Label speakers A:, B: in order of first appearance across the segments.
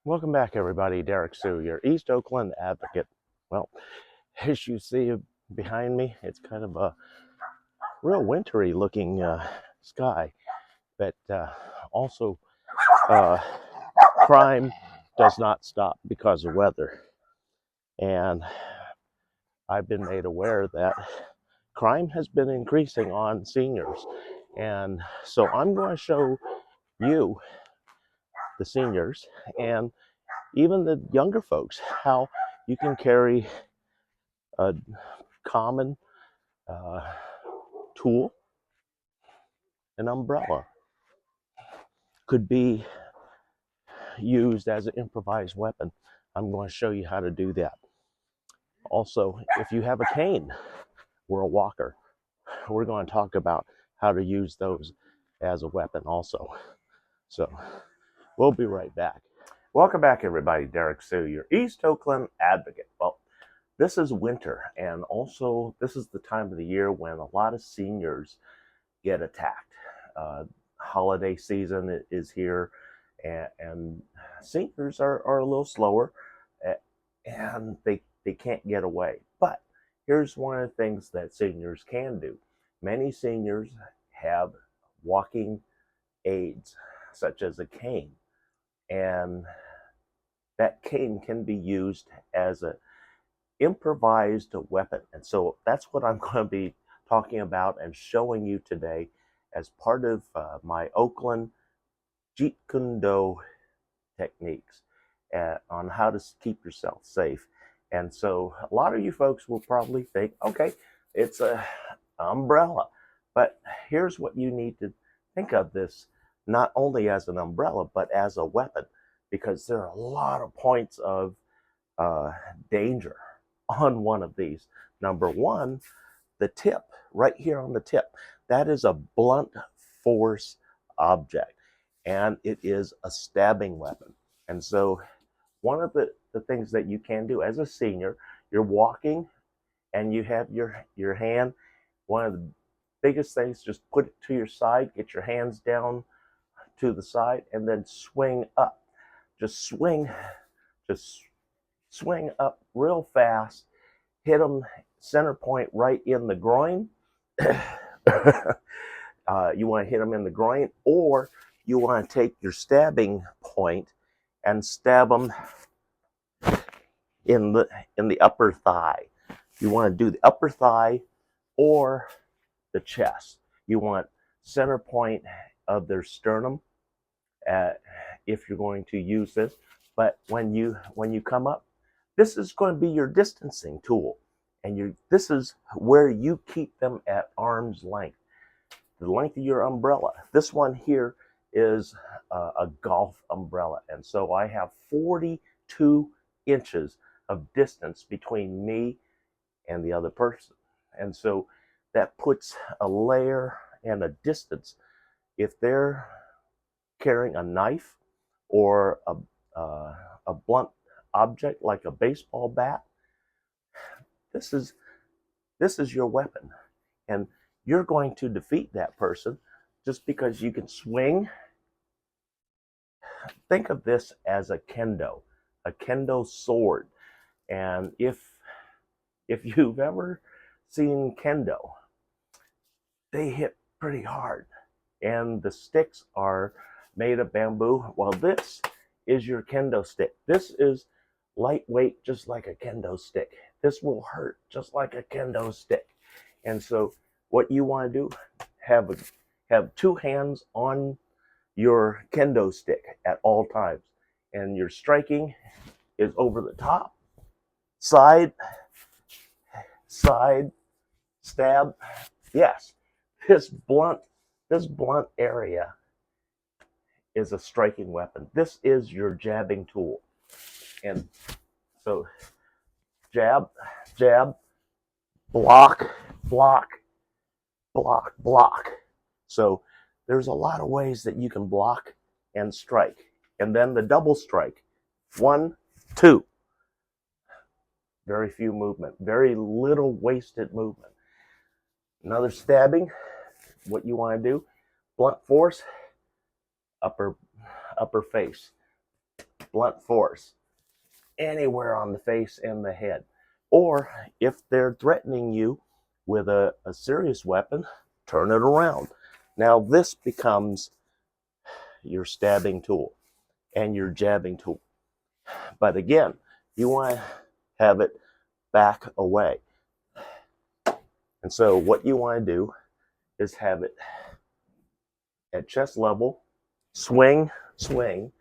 A: Welcome back, everybody. Derrick Soo, your East Oakland advocate. Well, as you see behind me, it's kind of a real wintry looking sky, but also uh, crime does not stop because of weather. And I've been made aware that crime has been increasing on seniors. And so I'm going to show you, the seniors, and even the younger folks, how you can carry a common uh, tool, an umbrella, could be used as an improvised weapon. I'm going to show you how to do that. Also, if you have a cane or a walker, we're going to talk about how to use those as a weapon also. So we'll be right back. Welcome back, everybody. Derrick Soo, your East Oakland advocate. Well, this is winter, and also this is the time of the year when a lot of seniors get attacked. Holiday season is here, and seniors are a little slower, and they can't get away. But here's one of the things that seniors can do. Many seniors have walking aids, such as a cane, and that cane can be used as an improvised weapon. And so that's what I'm going to be talking about and showing you today as part of my Oakland Kendo techniques on how to keep yourself safe. And so a lot of you folks will probably think, okay, it's an umbrella. But here's what you need to think of this not only as an umbrella, but as a weapon, because there are a lot of points of danger on one of these. Number one, the tip, right here on the tip, that is a blunt force object, and it is a stabbing weapon. And so one of the things that you can do as a senior, you're walking and you have your hand. One of the biggest things, just put it to your side, get your hands down to the side, and then swing up. Just swing up real fast, hit them center point right in the groin. You want to hit them in the groin, or you want to take your stabbing point and stab them in the upper thigh. You want to do the upper thigh or the chest. You want center point of their sternum if you're going to use this. But when you come up, this is going to be your distancing tool, and this is where you keep them at arm's length, the length of your umbrella. This one here is a golf umbrella, and so I have 42 inches of distance between me and the other person, and so that puts a layer and a distance. If they're carrying a knife or a blunt object like a baseball bat, this is your weapon, and you're going to defeat that person just because you can swing. Think of this as a kendo sword. And if you've ever seen kendo, they hit pretty hard, and the sticks are made of bamboo. Well, this is your kendo stick. This is lightweight, just like a kendo stick. This will hurt just like a kendo stick. And so what you want to do, have two hands on your kendo stick at all times, and your striking is over the top, side, stab. Yes, this blunt area is a striking weapon. This is your jabbing tool. And so jab, block, block, block, block. So there's a lot of ways that you can block and strike. And then the double strike. 1, 2. Very few movement, very little wasted movement. Another stabbing, what you want to do, blunt force, upper face, blunt force anywhere on the face and the head. Or if they're threatening you with a serious weapon, turn it around. Now this becomes your stabbing tool and your jabbing tool. But again, you want to have it back away. And so what you want to do is have it at chest level, swing, swing,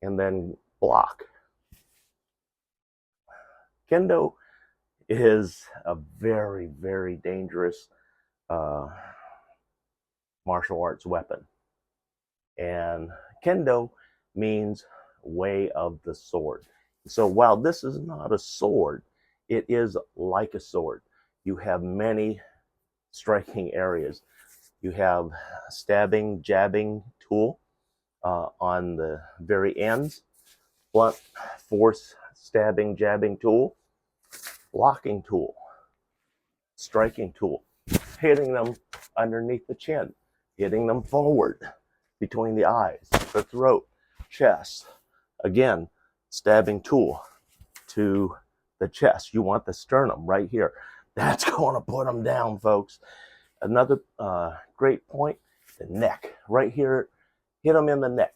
A: and then block. Kendo is a very, very dangerous martial arts weapon. And Kendo means way of the sword. So while this is not a sword, it is like a sword. You have many striking areas. You have stabbing, jabbing tool on the very ends, blunt force stabbing, jabbing tool, blocking tool, striking tool, hitting them underneath the chin, hitting them forward between the eyes, the throat, chest. Again, stabbing tool to the chest. You want the sternum right here. That's going to put them down, folks. Another great point, the neck. Right here, hit them in the neck.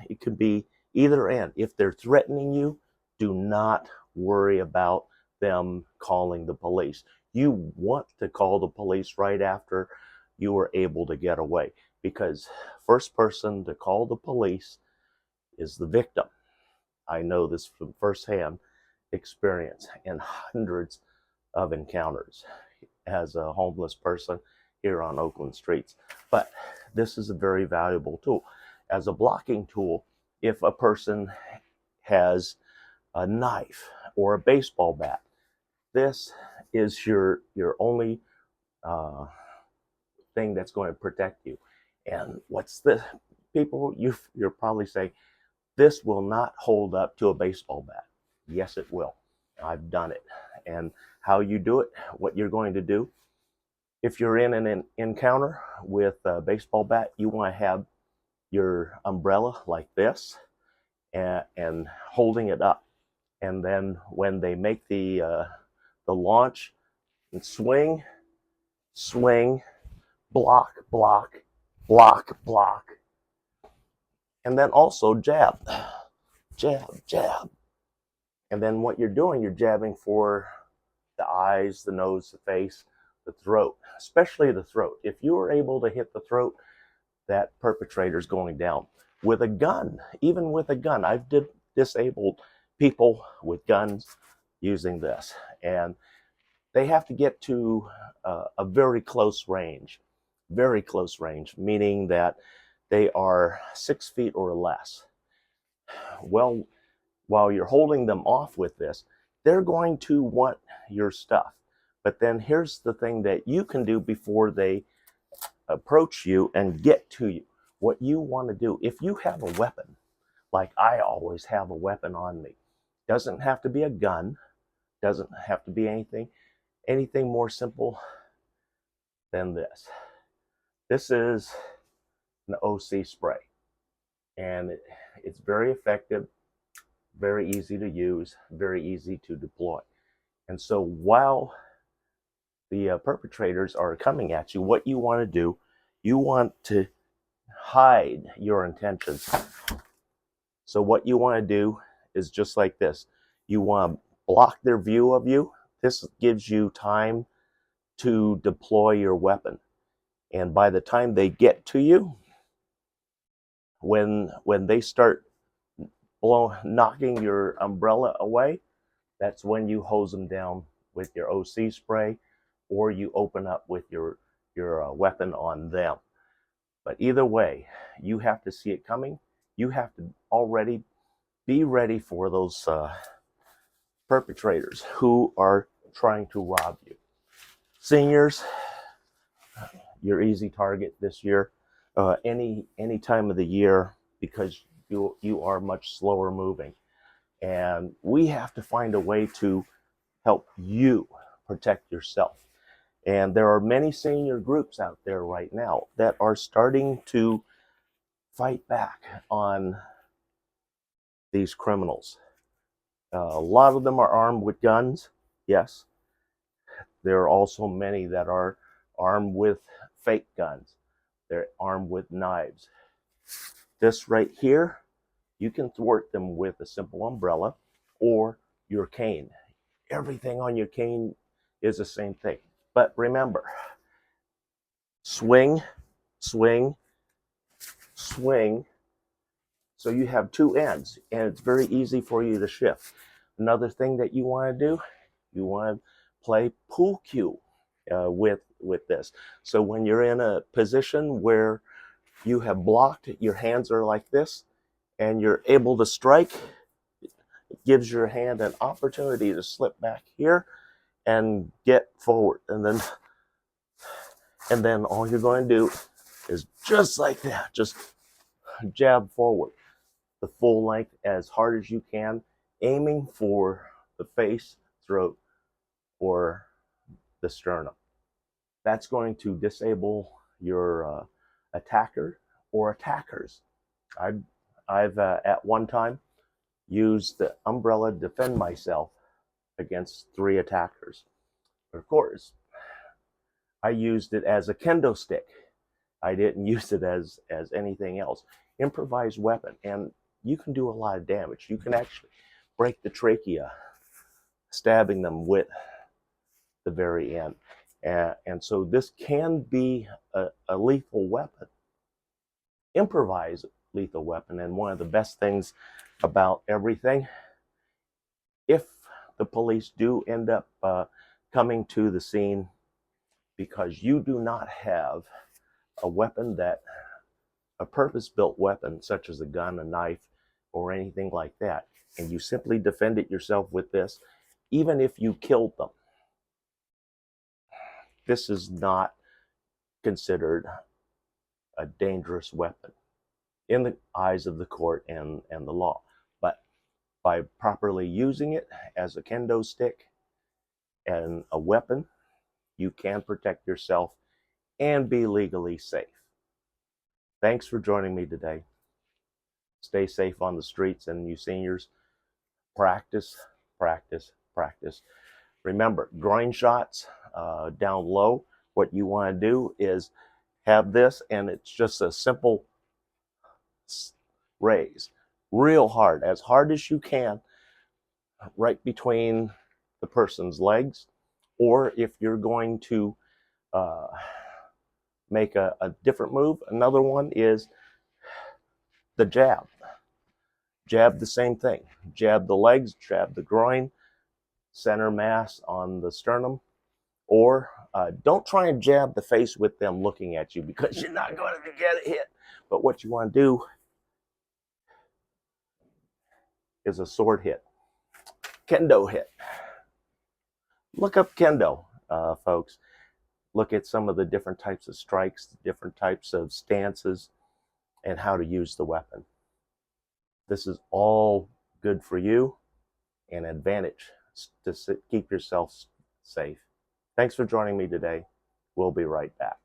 A: It could be either end. If they're threatening you, do not worry about them calling the police. You want to call the police right after you are able to get away, because first person to call the police is the victim. I know this from firsthand experience and hundreds of encounters as a homeless person here on Oakland streets. But this is a very valuable tool. As a blocking tool, if a person has a knife or a baseball bat, this is your only thing that's going to protect you. And what's this? People, you're probably saying, this will not hold up to a baseball bat. Yes, it will. I've done it. And how you do it, what you're going to do, if you're in an encounter with a baseball bat, you want to have your umbrella like this and holding it up. And then when they make the launch, and swing, swing, block, block, block, block. And then also jab, jab, jab. And then what you're doing, you're jabbing for the eyes, the nose, the face, the throat, especially the throat. If you are able to hit the throat, that perpetrator's going down. With a gun, even with a gun, I've disabled people with guns using this. And they have to get to a very close range, meaning that they are 6 feet or less. Well, while you're holding them off with this, they're going to want your stuff. But then here's the thing that you can do before they approach you and get to you. What you want to do, if you have a weapon, like I always have a weapon on me, doesn't have to be a gun, doesn't have to be anything more simple than this. This is an OC spray, and it's very effective, very easy to use, very easy to deploy. And so while the perpetrators are coming at you, what you want to do, you want to hide your intentions. So what you want to do is just like this. You want to block their view of you. This gives you time to deploy your weapon. And by the time they get to you, when they start knocking your umbrella away, that's when you hose them down with your OC spray, or you open up with your weapon on them. But either way, you have to see it coming. You have to already be ready for those perpetrators who are trying to rob you. Seniors, your easy target this year, any time of the year, because you are much slower moving. And we have to find a way to help you protect yourself. And there are many senior groups out there right now that are starting to fight back on these criminals. A lot of them are armed with guns, yes. There are also many that are armed with fake guns. They're armed with knives. This right here, you can thwart them with a simple umbrella or your cane. Everything on your cane is the same thing. But remember, swing, swing, swing. So you have two ends, and it's very easy for you to shift. Another thing that you want to do, you want to play pool cue with this. So when you're in a position where you have blocked, your hands are like this, and you're able to strike, it gives your hand an opportunity to slip back here and get forward. And then all you're going to do is just like that, just jab forward the full length as hard as you can, aiming for the face, throat, or the sternum. That's going to disable your attacker or attackers. I've at one time used the umbrella to defend myself against 3 attackers. But of course, I used it as a kendo stick. I didn't use it as anything else. Improvised weapon, and you can do a lot of damage. You can actually break the trachea, stabbing them with the very end. And so this can be a lethal weapon, improvised lethal weapon. And one of the best things about everything, if the police do end up coming to the scene because you do not have a weapon a purpose-built weapon such as a gun, a knife, or anything like that, and you simply defended yourself with this, even if you killed them, this is not considered a dangerous weapon in the eyes of the court and the law. But by properly using it as a kendo stick and a weapon, you can protect yourself and be legally safe. Thanks for joining me today. Stay safe on the streets, and you seniors, practice, practice, practice. Remember, groin shots down low, what you want to do is have this, and it's just a simple raise. Real hard as you can, right between the person's legs. Or if you're going to make a different move, another one is the jab. Jab the same thing. Jab the legs, jab the groin, center mass on the sternum. Or don't try and jab the face with them looking at you, because you're not going to get a hit. But what you want to do is a sword hit. Kendo hit. Look up Kendo, folks. Look at some of the different types of strikes, different types of stances, and how to use the weapon. This is all good for you and advantage to keep yourself safe. Thanks for joining me today. We'll be right back.